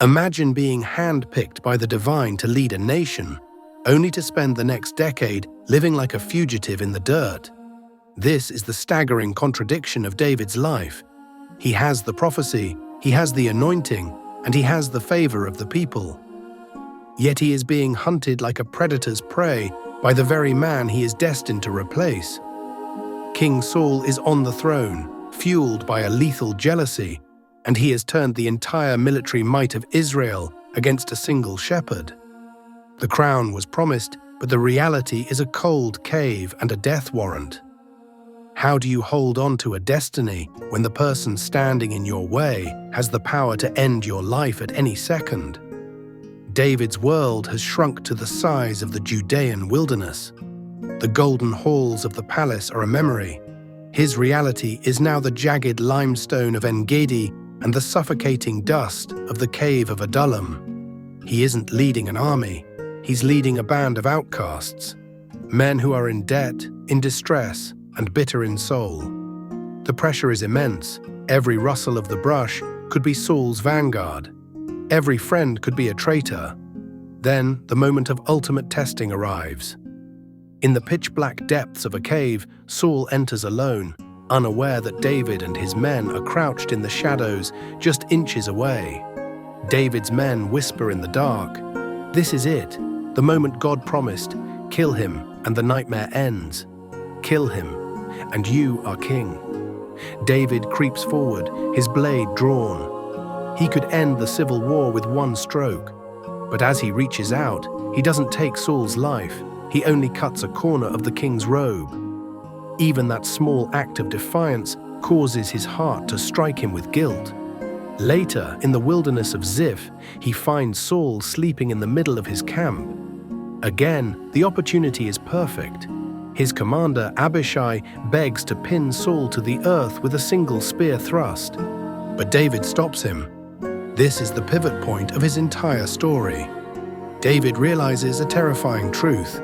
Imagine being handpicked by the divine to lead a nation, only to spend the next decade living like a fugitive in the dirt. This is the staggering contradiction of David's life. He has the prophecy, he has the anointing, and he has the favor of the people. Yet he is being hunted like a predator's prey by the very man he is destined to replace. King Saul is on the throne, fueled by a lethal jealousy, and he has turned the entire military might of Israel against a single shepherd. The crown was promised, but the reality is a cold cave and a death warrant. How do you hold on to a destiny when the person standing in your way has the power to end your life at any second? David's world has shrunk to the size of the Judean wilderness. The golden halls of the palace are a memory. His reality is now the jagged limestone of En Gedi and the suffocating dust of the Cave of Adullam. He isn't leading an army, he's leading a band of outcasts, men who are in debt, in distress, and bitter in soul. The pressure is immense. Every rustle of the brush could be Saul's vanguard. Every friend could be a traitor. Then the moment of ultimate testing arrives. In the pitch-black depths of a cave, Saul enters alone, unaware that David and his men are crouched in the shadows just inches away. David's men whisper in the dark, "This is it, the moment God promised. Kill him, and the nightmare ends. Kill him, and you are king." David creeps forward, his blade drawn. He could end the civil war with one stroke. But as he reaches out, he doesn't take Saul's life. He only cuts a corner of the king's robe. Even that small act of defiance causes his heart to strike him with guilt. Later, in the wilderness of Ziph, he finds Saul sleeping in the middle of his camp. Again, the opportunity is perfect. His commander, Abishai, begs to pin Saul to the earth with a single spear thrust. But David stops him. This is the pivot point of his entire story. David realizes a terrifying truth.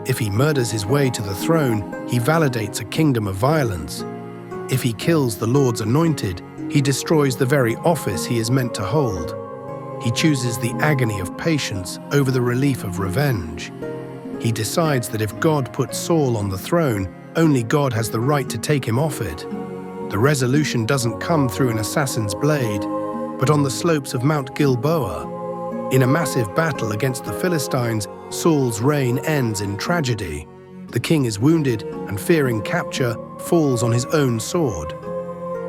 If he murders his way to the throne, he validates a kingdom of violence. If he kills the Lord's anointed, he destroys the very office he is meant to hold. He chooses the agony of patience over the relief of revenge. He decides that if God puts Saul on the throne, only God has the right to take him off it. The resolution doesn't come through an assassin's blade, but on the slopes of Mount Gilboa. In a massive battle against the Philistines, Saul's reign ends in tragedy. The king is wounded and, fearing capture, falls on his own sword.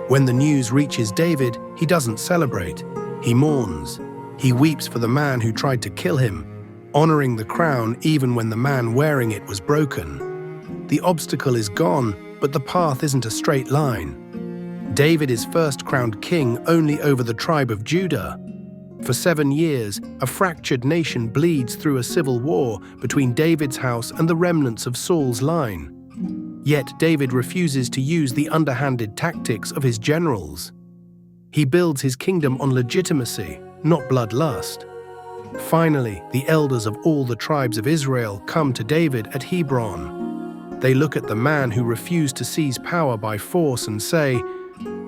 When the news reaches David, he doesn't celebrate. He mourns. He weeps for the man who tried to kill him, honoring the crown even when the man wearing it was broken. The obstacle is gone, but the path isn't a straight line. David is first crowned king only over the tribe of Judah. For 7 years, a fractured nation bleeds through a civil war between David's house and the remnants of Saul's line. Yet David refuses to use the underhanded tactics of his generals. He builds his kingdom on legitimacy, not bloodlust. Finally, the elders of all the tribes of Israel come to David at Hebron. They look at the man who refused to seize power by force and say,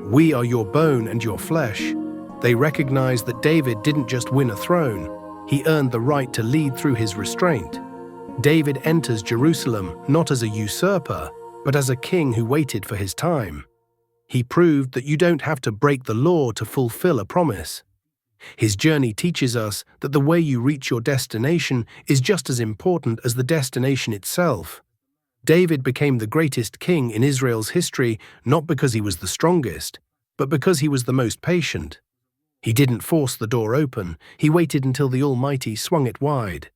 "We are your bone and your flesh." They recognize that David didn't just win a throne, he earned the right to lead through his restraint. David enters Jerusalem not as a usurper, but as a king who waited for his time. He proved that you don't have to break the law to fulfill a promise. His journey teaches us that the way you reach your destination is just as important as the destination itself. David became the greatest king in Israel's history not because he was the strongest, but because he was the most patient. He didn't force the door open, he waited until the Almighty swung it wide.